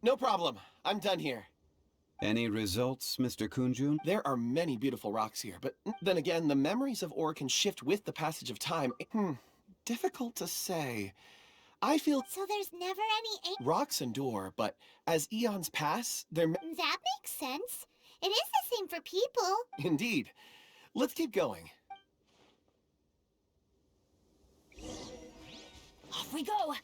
No problem. I'm done here. Any results, Mr. Kunjun? There are many beautiful rocks here, but then again, the memories of ore can shift with the passage of time. Difficult to say. I feel... So there's never any... Rocks endure, but as eons pass, they're... That makes sense. It is the same for people. Indeed. Let's keep going. Off we go.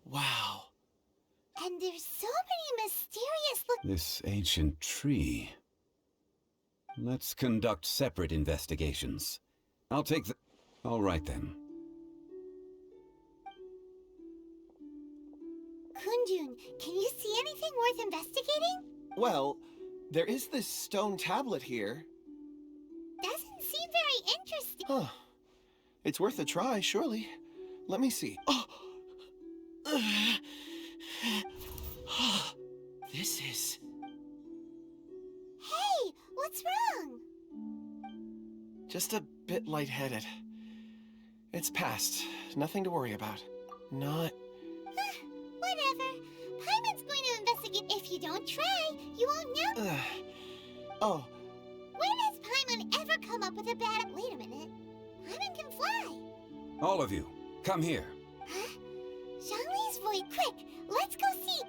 Wow. And there's so many mysterious This ancient tree. Let's conduct separate investigations. I'll take the... All right then. Kunjun, can you see anything worth investigating? Well, there is this stone tablet here. Doesn't seem very interesting. Huh. It's worth a try, surely. Let me see. Oh! This is... Hey, what's wrong? just a bit lightheaded. It's past. Nothing to worry about. Not... Whatever. Paimon's going to investigate. If you don't try, you won't know. Oh. When has Paimon ever come up with a bad... Wait a minute. Paimon can fly. All of you, come here. Huh? Zhongli's void, quick! Let's go see!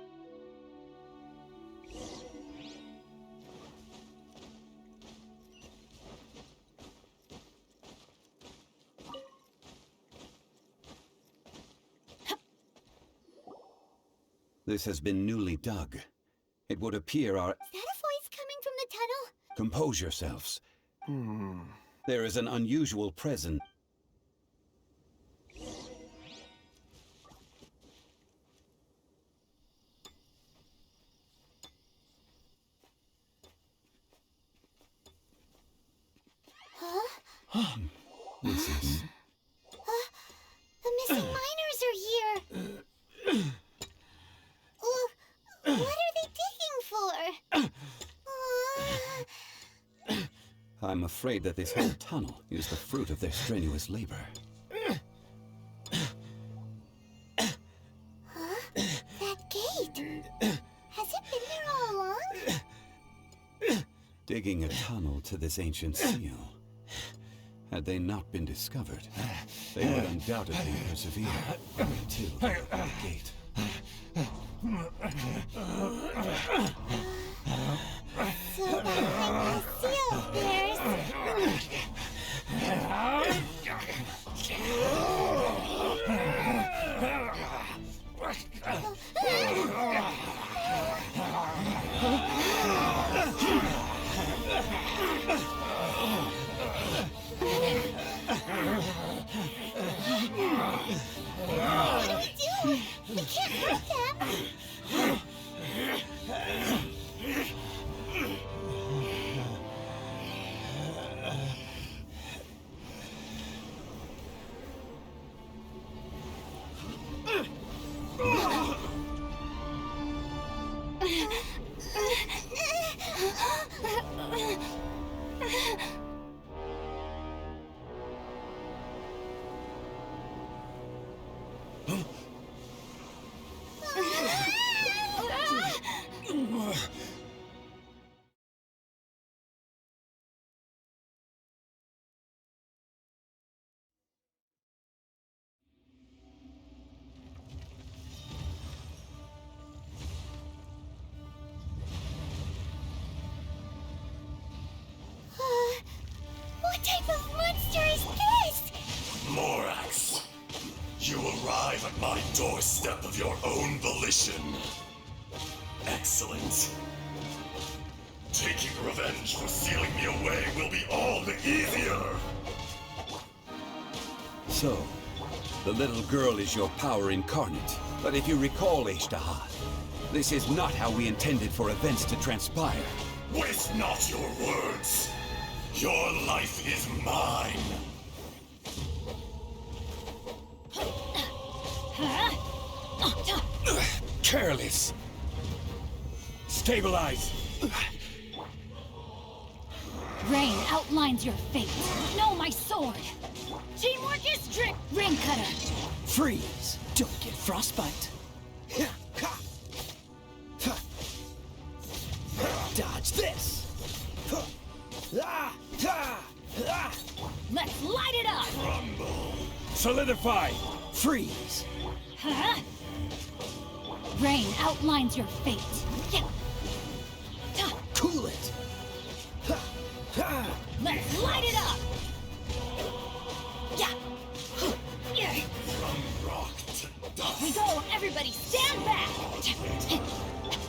This has been newly dug. It would appear our... Is that a voice coming from the tunnel? Compose yourselves. There is an unusual presence. Huh? This is... The missing miners are here! What are they digging for? I'm afraid that this whole tunnel is the fruit of their strenuous labor. Huh? That gate! Has it been there all along? Digging a tunnel to this ancient seal. Had they not been discovered, they would undoubtedly persevere until the gate. So behind the seal there's... What are we doing? We can't hurt them! What type of monster is this? Morax, you arrive at my doorstep of your own volition. Excellent. Taking revenge for sealing me away will be all the easier. So, the little girl is your power incarnate. But if you recall, Ishtaha, this is not how we intended for events to transpire. Waste not your words. Your life is mine. Careless. Stabilize. Rain outlines your fate. Know my sword. Teamwork is strict. Ring cutter. Freeze! Don't get frostbite. Dodge this! Let's light it up. Solidify! Freeze! Huh? Rain outlines your fate. Cool it! Let's light it up. Rock to dust. We go, everybody, stand back.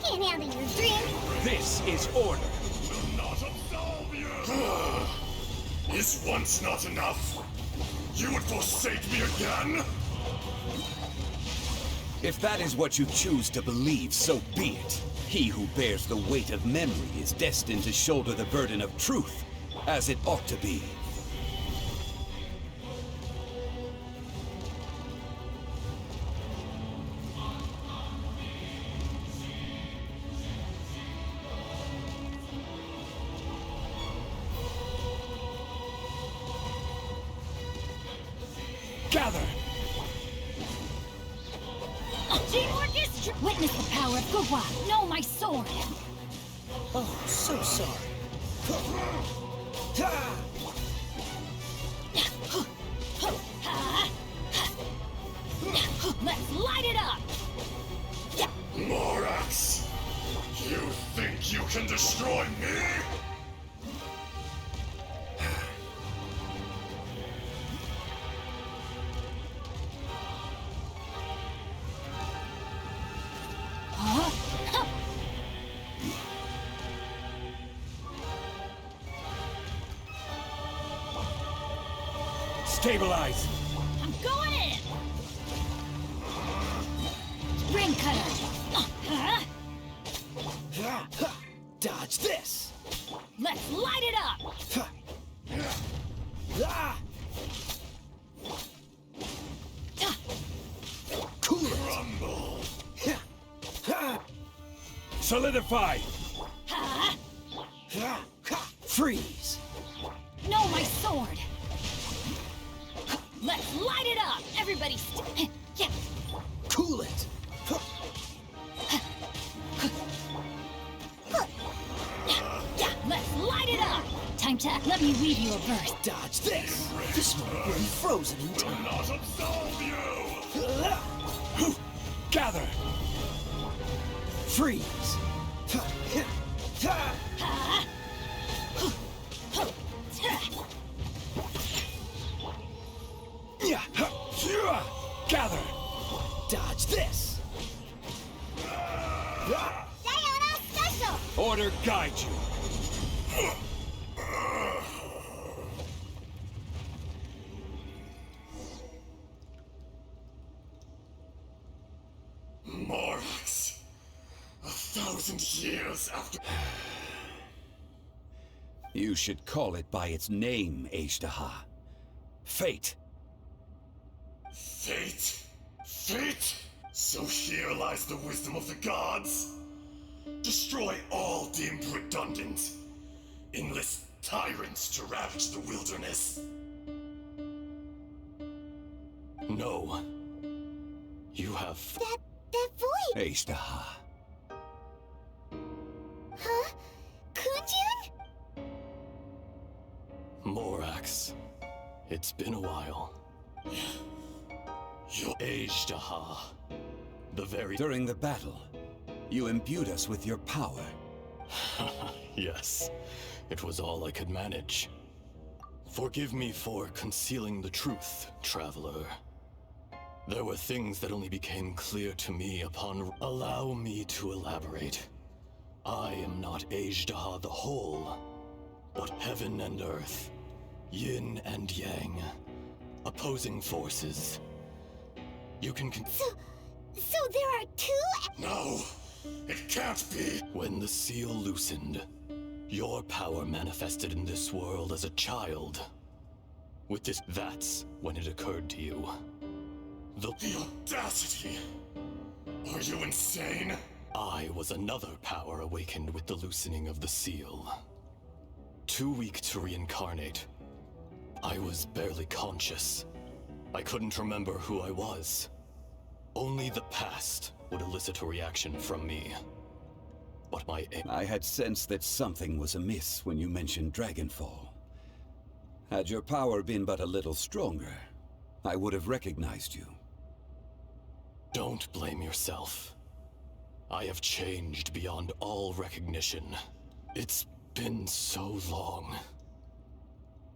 Can't handle your dream. This is order. Will not absolve you. Is once not enough? You would forsake me again? If that is what you choose to believe, so be it. He who bears the weight of memory is destined to shoulder the burden of truth, as it ought to be. Gather! Teamwork is witness the power of Gugwa. Know my sword. Oh, so sorry. Let's light it up. Morax! You think you can destroy me? Stabilize! I'm going in. Ring cutter. Dodge this! Let's light it up. Cool it! Rumble! Solidify! Freeze! Know my sword. Let's light it up. Everybody, Cool it! let's light it up. Time to let me weave you a verse. Dodge this! This one will be frozen in Will time. not absolve you! Gather! Freeze! Gather! Dodge this! Sayonara special. Order guide you. Morax! 1,000 years after... You should call it by its name, Ejdaha. Fate. Fate? Fate? So here lies the wisdom of the gods. Destroy all deemed redundant. Enlist tyrants to ravage the wilderness. No. You have... That voice. Ejdaha. Huh? Kunjun? Morax. It's been a while. You... Ejdaha. The very... During the battle, you imbued us with your power. Yes. It was all I could manage. Forgive me for concealing the truth, traveler. There were things that only became clear to me upon... Allow me to elaborate. I am not Ejdaha the whole, but heaven and earth, yin and yang, opposing forces. You can So there are two? No! It can't be! When the seal loosened, your power manifested in this world as a child. With this, that's when it occurred to you. The audacity! Are you insane? I was another power awakened with the loosening of the seal. too weak to reincarnate. I was barely conscious. I couldn't remember who I was. Only the past would elicit a reaction from me. But I had sensed that something was amiss when you mentioned Dragonfall. Had your power been but a little stronger, I would have recognized you. Don't blame yourself. I have changed beyond all recognition. It's been so long.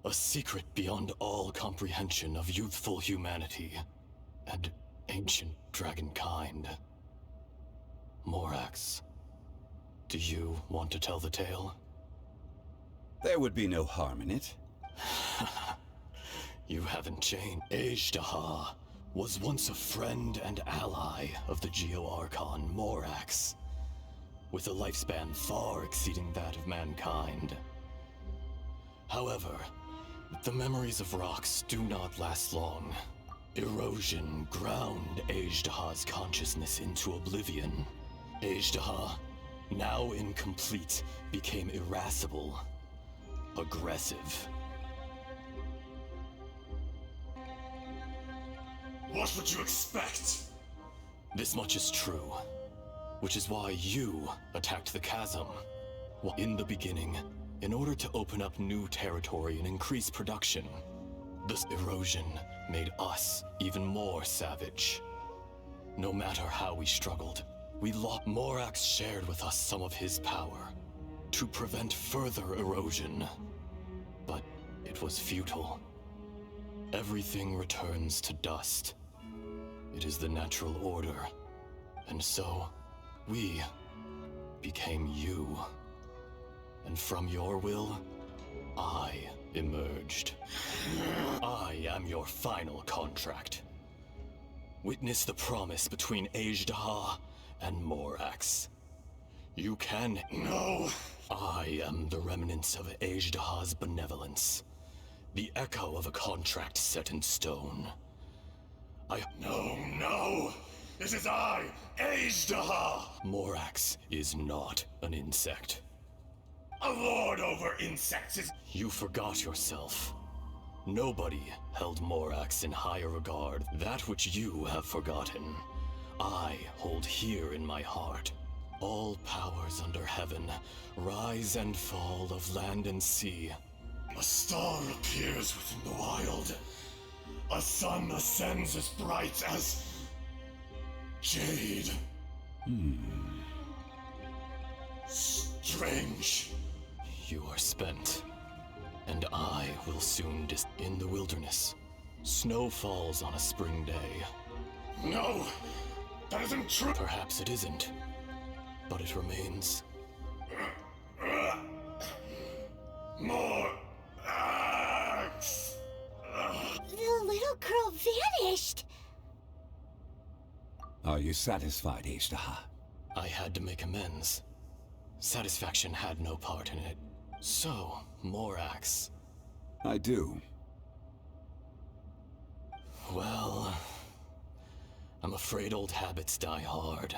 A secret beyond all comprehension of youthful humanity and ancient dragonkind. Morax, do you want to tell the tale? There would be no harm in it. You haven't changed. Ajdaha was once a friend and ally of the Geo-Archon Morax, with a lifespan far exceeding that of mankind. However, the memories of rocks do not last long. Erosion ground Ajdaha's consciousness into oblivion. Ajdaha, now incomplete, became irascible, aggressive. What would you expect? This much is true, which is why you attacked the chasm. In the beginning, in order to open up new territory and increase production, this erosion made us even more savage. No matter how we struggled, we lost. Morax shared with us some of his power to prevent further erosion, but it was futile. Everything returns to dust. It is the natural order. And so, we became you. And from your will, I emerged. I am your final contract. Witness the promise between Ajdaha and Morax. You can... No! I am the remnants of Ajdaha's benevolence. The echo of a contract set in stone. No! It is I, Ajdaha! Morax is not an insect. A lord over insects is... You forgot yourself. Nobody held Morax in higher regard. That which you have forgotten, I hold here in my heart. All powers under heaven, rise and fall of land and sea. A star appears within the wild. A sun ascends as bright as... jade. Strange. You are spent, and I will soon in the wilderness. Snow falls on a spring day. No! That isn't true! Perhaps it isn't, but it remains. More axe! The little girl vanished! Are you satisfied, Ajdaha? I had to make amends. Satisfaction had no part in it. So, Morax. I do. Well, I'm afraid old habits die hard.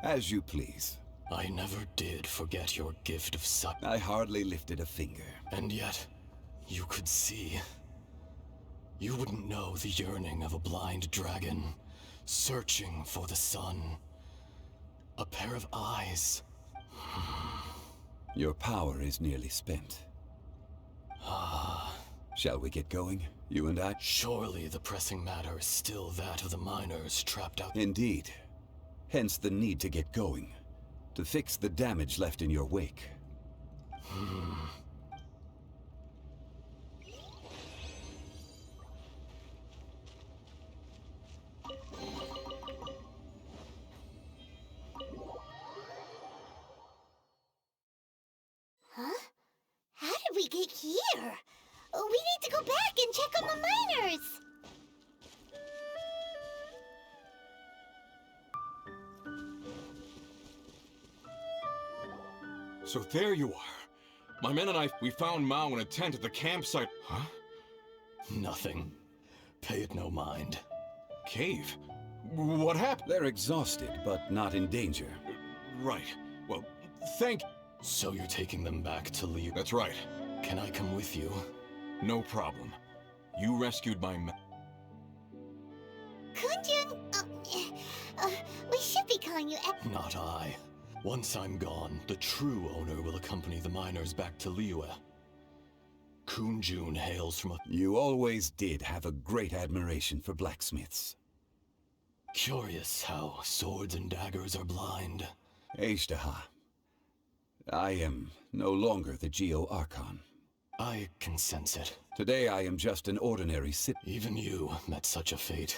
As you please. I never did forget your gift of sight. I hardly lifted a finger. And yet, you could see. You wouldn't know the yearning of a blind dragon, searching for the sun. A pair of eyes. Your power is nearly spent. Shall we get going, you and I? Surely the pressing matter is still that of the miners trapped out. Indeed. Hence the need to get going. To fix the damage left in your wake. Huh? How did we get here? We need to go back and check on the miners! So there you are. My men and I, we found Mao in a tent at the campsite. Huh? Nothing. Pay it no mind. Cave? What happened? They're exhausted, but not in danger. Right. Well, thank... So you're taking them back to leave? That's right. Can I come with you? No problem. You rescued my Kunjun, we should be calling you Not I. Once I'm gone, the true owner will accompany the miners back to Liyue. Kunjun hails from a... You always did have a great admiration for blacksmiths. Curious how swords and daggers are blind. Ejdaha, I am no longer the Geo-Archon. I can sense it. Today I am just an ordinary Even you met such a fate.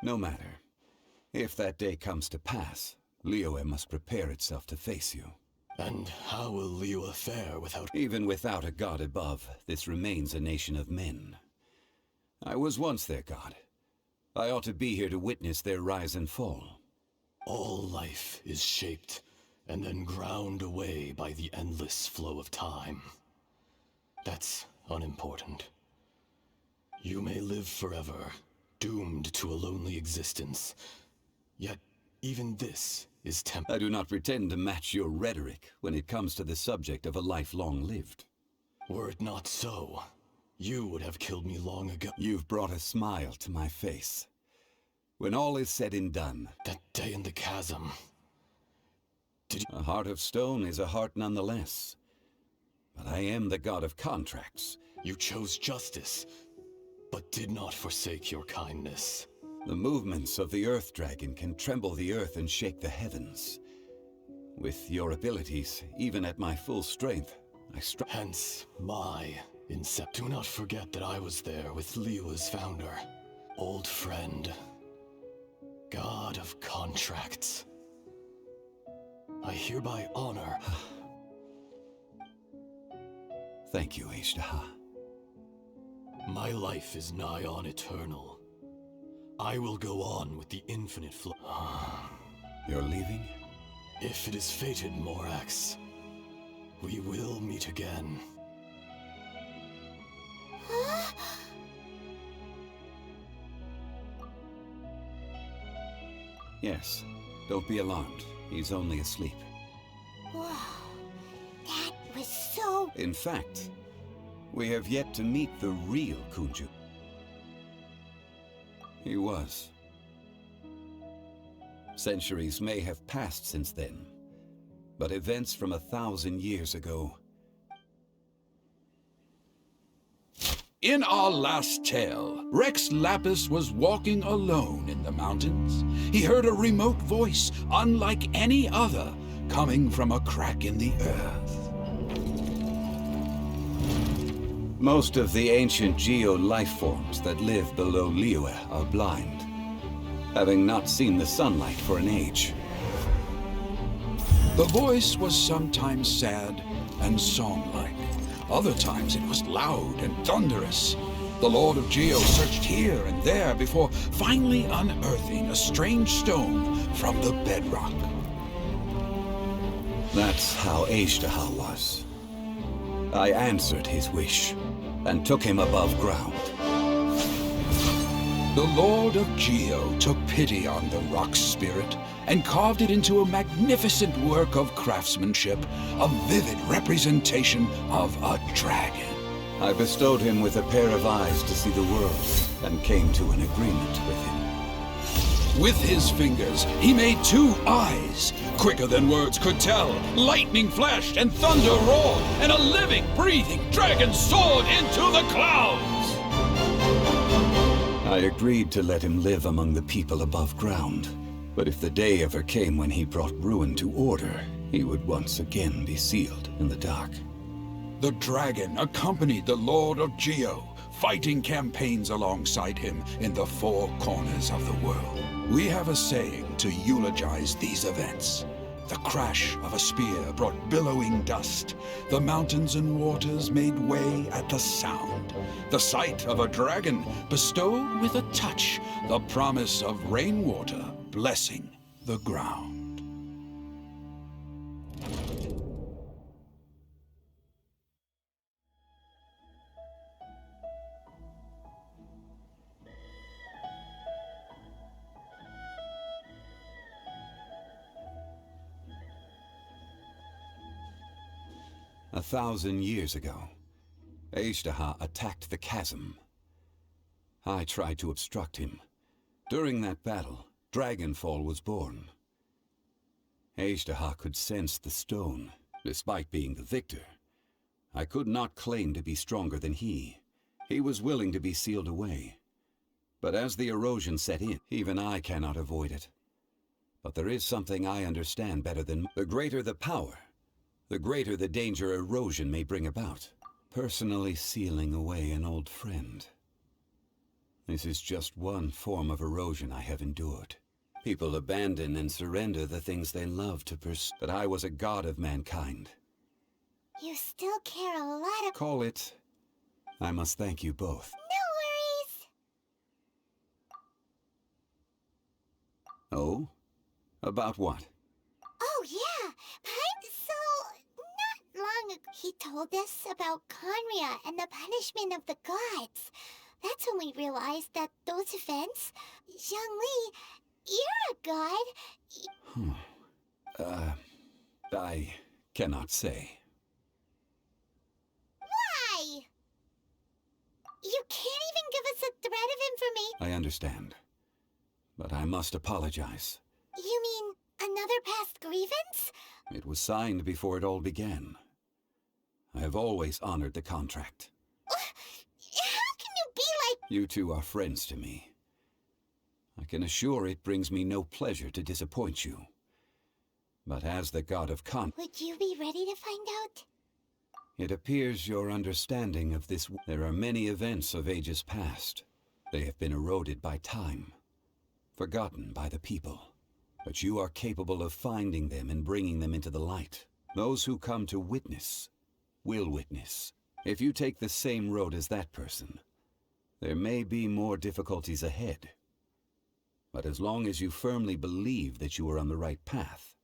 No matter. If that day comes to pass, Liyue must prepare itself to face you. And how will Liyue fare without... Even without a god above, this remains a nation of men. I was once their god. I ought to be here to witness their rise and fall. All life is shaped and then ground away by the endless flow of time. That's unimportant. You may live forever, doomed to a lonely existence. Yet, even this is I do not pretend to match your rhetoric when it comes to the subject of a life long lived. Were it not so, you would have killed me long ago. You've brought a smile to my face. When all is said and done... That day in the chasm... A heart of stone is a heart nonetheless. But I am the god of contracts. You chose justice, but did not forsake your kindness. The movements of the Earth Dragon can tremble the earth and shake the heavens. With your abilities, even at my full strength, Hence, my incept. Do not forget that I was there with Liyue's founder. Old friend. God of contracts. I hereby honor... Thank you, Ejdaha. My life is nigh on eternal. I will go on with the infinite flow. You're leaving? If it is fated, Morax, we will meet again. Yes. Don't be alarmed. He's only asleep. Wow, that was so... In fact, we have yet to meet the real Kunjun. He was. Centuries may have passed since then, but events from 1,000 years ago... In our last tale, Rex Lapis was walking alone in the mountains. He heard a remote voice, unlike any other, coming from a crack in the earth. Most of the ancient geo-life forms that live below Liyue are blind, having not seen the sunlight for an age. The voice was sometimes sad and song-like. Other times it was loud and thunderous. The Lord of Geo searched here and there before finally unearthing a strange stone from the bedrock. That's how Ejdaha was. I answered his wish, and took him above ground. The Lord of Geo took pity on the rock spirit and carved it into a magnificent work of craftsmanship, a vivid representation of a dragon. I bestowed him with a pair of eyes to see the world, and came to an agreement with him. With his fingers, he made 2 eyes. Quicker than words could tell, lightning flashed and thunder roared, and a living, breathing dragon soared into the clouds! I agreed to let him live among the people above ground. But if the day ever came when he brought ruin to order, he would once again be sealed in the dark. The dragon accompanied the Lord of Geo, fighting campaigns alongside him in the 4 corners of the world. We have a saying to eulogize these events. The crash of a spear brought billowing dust. The mountains and waters made way at the sound. The sight of a dragon bestowed with a touch the promise of rainwater blessing the ground. 1,000 years ago, Ejderha attacked the chasm. I tried to obstruct him. During that battle, Dragonfall was born. Ejderha could sense the stone, despite being the victor. I could not claim to be stronger than he. He was willing to be sealed away. But as the erosion set in, even I cannot avoid it. But there is something I understand better than the greater the power, the greater the danger erosion may bring about. Personally sealing away an old friend. This is just one form of erosion I have endured. People abandon and surrender the things they love to pursue. But I was a god of mankind. You still care a lot of... Call it... I must thank you both. No worries! Oh? About what? Oh, yeah. So, not long ago, he told us about Conria and the punishment of the gods. That's when we realized that those events... Zhongli, you're a god. I cannot say. Why? You can't even give us a thread of information. I understand. But I must apologize. You mean another past grievance? It was signed before it all began. I have always honored the contract. How can you be like... You two are friends to me. I can assure it brings me no pleasure to disappoint you. But as the god of Would you be ready to find out? It appears your understanding of this... There are many events of ages past. They have been eroded by time, forgotten by the people. But you are capable of finding them and bringing them into the light. Those who come to witness will witness. If you take the same road as that person, there may be more difficulties ahead. But as long as you firmly believe that you are on the right path,